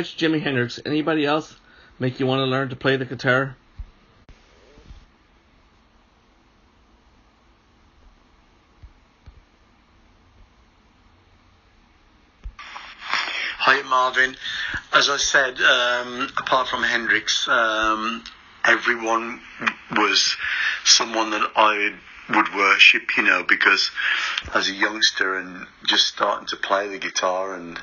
Jimi Hendrix. Anybody else make you want to learn to play the guitar? Hi Marvin. As I said, apart from Hendrix, everyone was someone that I would worship, because as a youngster and just starting to play the guitar and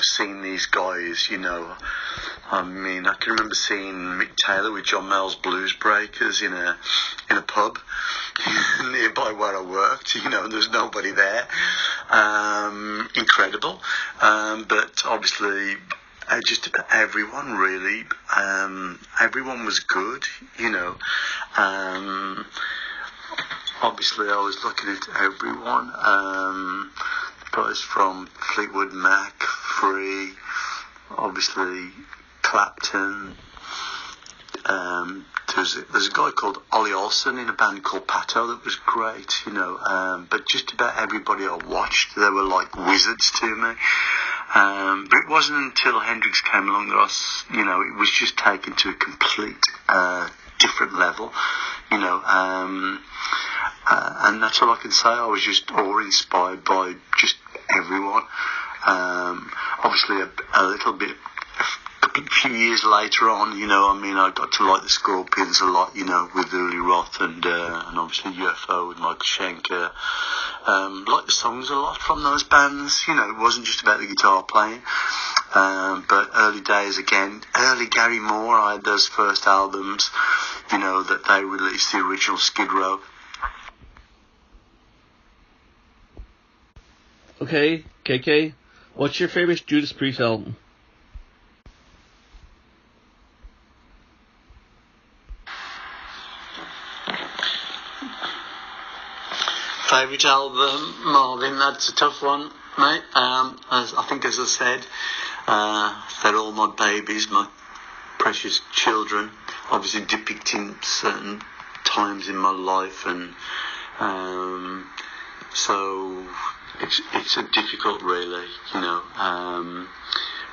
seeing these guys, I can remember seeing Mick Taylor with John Mayall's Blues Breakers in a pub nearby where I worked, and there's nobody there. Incredible. But obviously, just about everyone really, everyone was good, obviously I was looking at everyone, guys from Fleetwood Mac, Free, obviously Clapton, there's a guy called Ollie Olsen in a band called Pato that was great, but just about everybody I watched, they were like wizards to me. But it wasn't until Hendrix came along that it was just taken to a complete different level, and that's all I can say. I was just awe-inspired by just everyone. Obviously, a little bit, a few years later on, I got to like the Scorpions a lot, with Uli Roth and obviously UFO with Michael Schenker. Liked the songs a lot from those bands, it wasn't just about the guitar playing. But early days again, early Gary Moore, I had those first albums, that they released, the original Skid Row. Okay, KK, what's your favorite Judas Priest album? Favourite album, Marvin, that's a tough one, mate. As I said, they're all my babies, my precious children, obviously depicting certain times in my life, and so it's a difficult, really,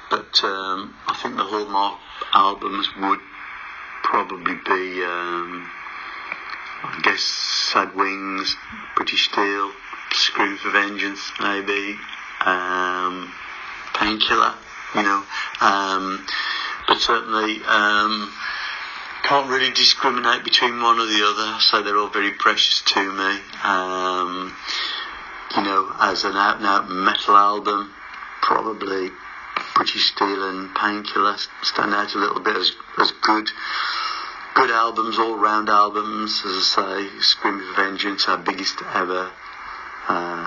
but I think the Hallmark albums would probably be, I guess, Sad Wings, British Steel, Scream for Vengeance, maybe, Painkiller, but certainly can't really discriminate between one or the other, so they're all very precious to me. As an out-and-out metal album, probably British Steel and Painkiller stand out a little bit as good albums, all-round albums. As I say, Scream for Vengeance, our biggest ever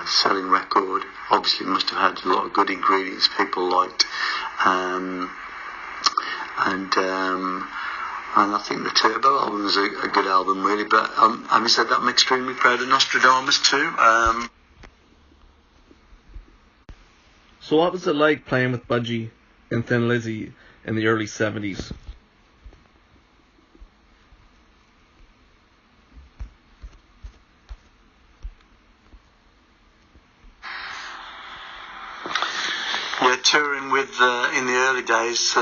selling record. Obviously must have had a lot of good ingredients people liked, and I think the Turbo album is a good album, really. But having said that, I'm extremely proud of Nostradamus too. So what was it like playing with Budgie and Thin Lizzy in the early 70s? Yeah, touring with in the early days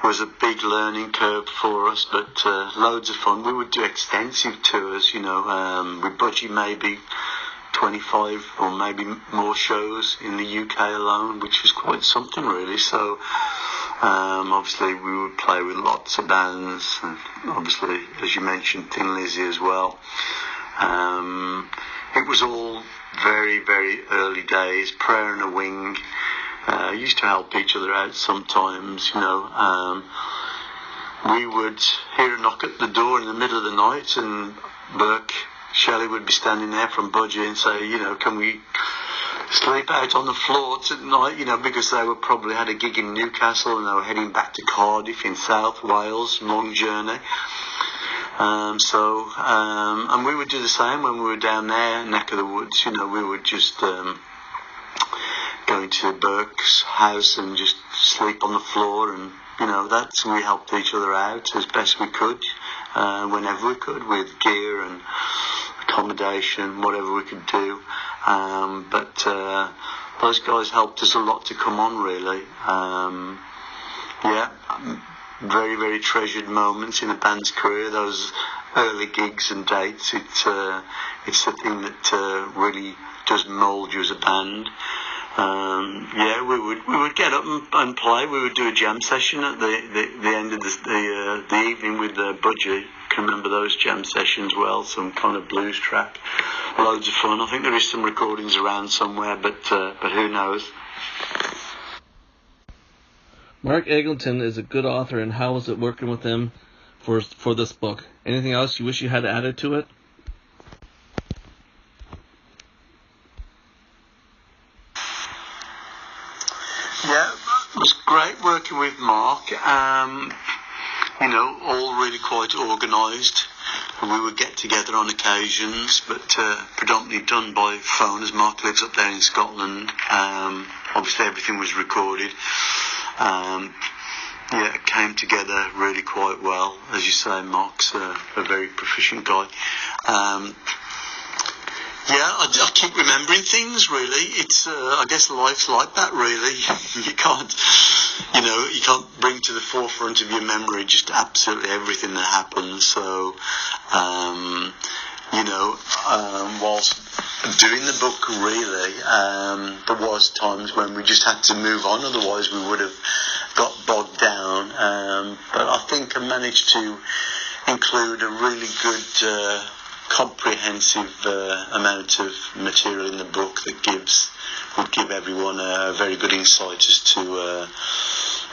was a big learning curve for us, but loads of fun. We would do extensive tours, with Budgie, maybe 25 or maybe more shows in the UK alone, which was quite something, really. So obviously we would play with lots of bands, and obviously, as you mentioned, Thin Lizzy as well. It was all very, very early days. Prayer in a Wing. Used to help each other out sometimes, we would hear a knock at the door in the middle of the night, and Burke Shelley would be standing there from Budgie and say, can we sleep out on the floor tonight, because they would probably had a gig in Newcastle and they were heading back to Cardiff in South Wales, long journey. And we would do the same when we were down there, neck of the woods, we would just go into Burke's house and just sleep on the floor, and we helped each other out as best we could, whenever we could, with gear and accommodation, whatever we could do. But those guys helped us a lot to come on, really. Yeah, very, very treasured moments in a band's career, those early gigs and dates. It's the thing that really does mould you as a band. Yeah, we would get up and play. We would do a jam session at the end of the evening with Budgie. Can remember those jam sessions well. Some kind of blues track, loads of fun. I think there is some recordings around somewhere, but who knows? Mark Eglinton is a good author, and how was it working with him for this book? Anything else you wish you had added to it? Yeah, it was great working with Mark. You know, all really quite organised. We would get together on occasions, but predominantly done by phone, as Mark lives up there in Scotland. Obviously everything was recorded. Yeah, it came together really quite well. As you say, Mark's a very proficient guy. Yeah, I keep remembering things, really. It's, I guess life's like that, really. You can't bring to the forefront of your memory just absolutely everything that happens. So, whilst doing the book, really, there was times when we just had to move on, otherwise we would have got bogged down. But I think I managed to include a really good comprehensive amount of material in the book that would give everyone a very good insight as to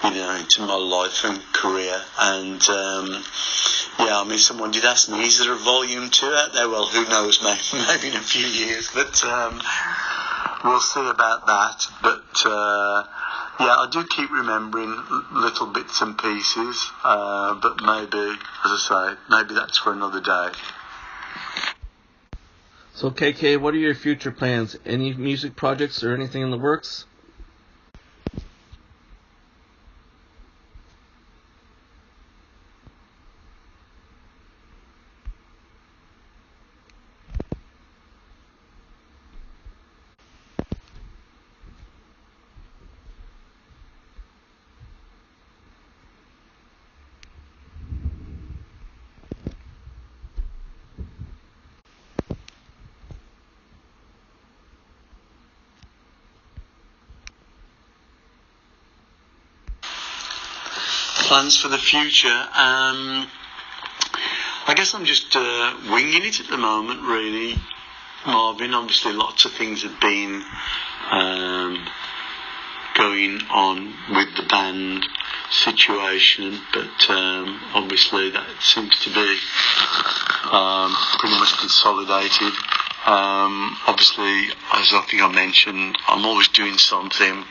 into my life and career. And yeah, I mean, someone did ask me, is there a volume 2 out there? Well, who knows, maybe in a few years, but we'll see about that. But yeah, I do keep remembering little bits and pieces, but maybe, as I say, maybe that's for another day. So, KK, what are your future plans? Any music projects or anything in the works? Plans for the future? I guess I'm just winging it at the moment, really, Marvin. Obviously lots of things have been going on with the band situation, but obviously that seems to be pretty much consolidated. Obviously, as I think I mentioned, I'm always doing something,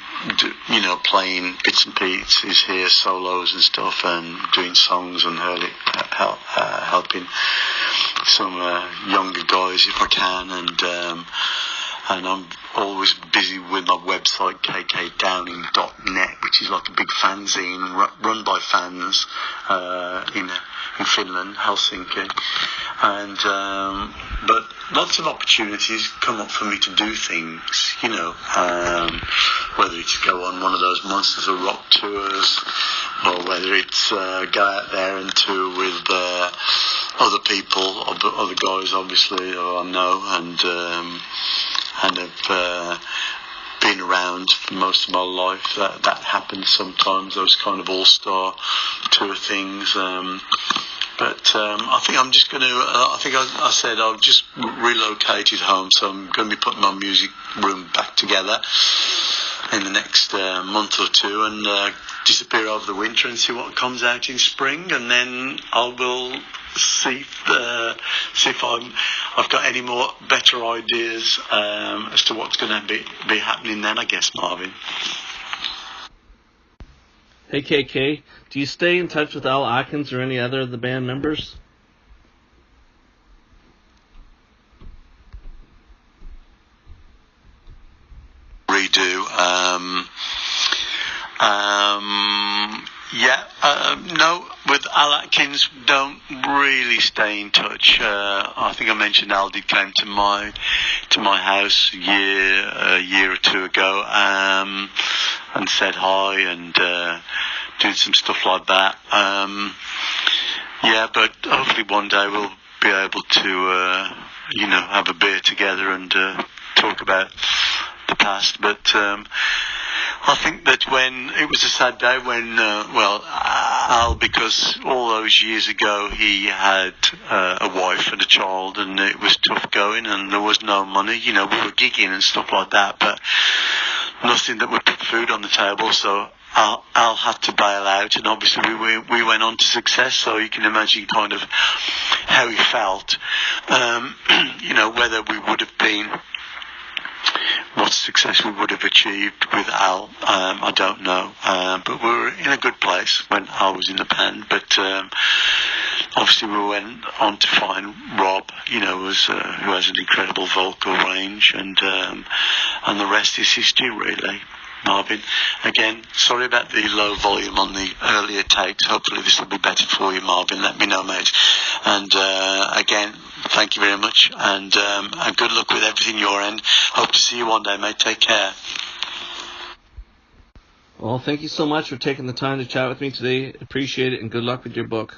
playing bits and pieces here, solos and stuff, and doing songs and helping some younger guys if I can, and I'm always busy with my website, kkdowning.net, which is like a big fanzine run by fans in Finland, Helsinki. And but lots of opportunities come up for me to do things, whether it's go on one of those Monsters of Rock tours, or whether it's go out there and tour with other people, other guys, obviously, who I know, and have been around for most of my life. That happens sometimes, those kind of all-star tour things. But I think I'm just going to, I think I said I've just relocated home, so I'm going to be putting my music room back together in the next month or two, and disappear over the winter and see what comes out in spring, and then I will see if I've got any more better ideas as to what's going to be happening then, I guess, Marvin. Hey, KK, do you stay in touch with Al Atkins or any other of the band members? Redo. No, with Al Atkins, don't really stay in touch. I think I mentioned Al did come to my house a year or two ago, and said hi and did some stuff like that. But hopefully one day we'll be able to, have a beer together and talk about the past. But I think that when it was a sad day when, Al, because all those years ago he had a wife and a child, and it was tough going, and there was no money. We were gigging and stuff like that, but nothing that would put food on the table. So Al had to bail out, and obviously we went on to success. So you can imagine kind of how he felt. Whether we would have been, what success we would have achieved with Al, I don't know. But we were in a good place when Al was in the band. But obviously we went on to find Rob, who has an incredible vocal range, and the rest is history, really. Marvin, again, sorry about the low volume on the earlier takes. Hopefully this will be better for you, Marvin. Let me know, mate. And again, thank you very much, and good luck with everything your end. Hope to see you one day, mate. Take care. Well, thank you so much for taking the time to chat with me today. Appreciate it, and good luck with your book.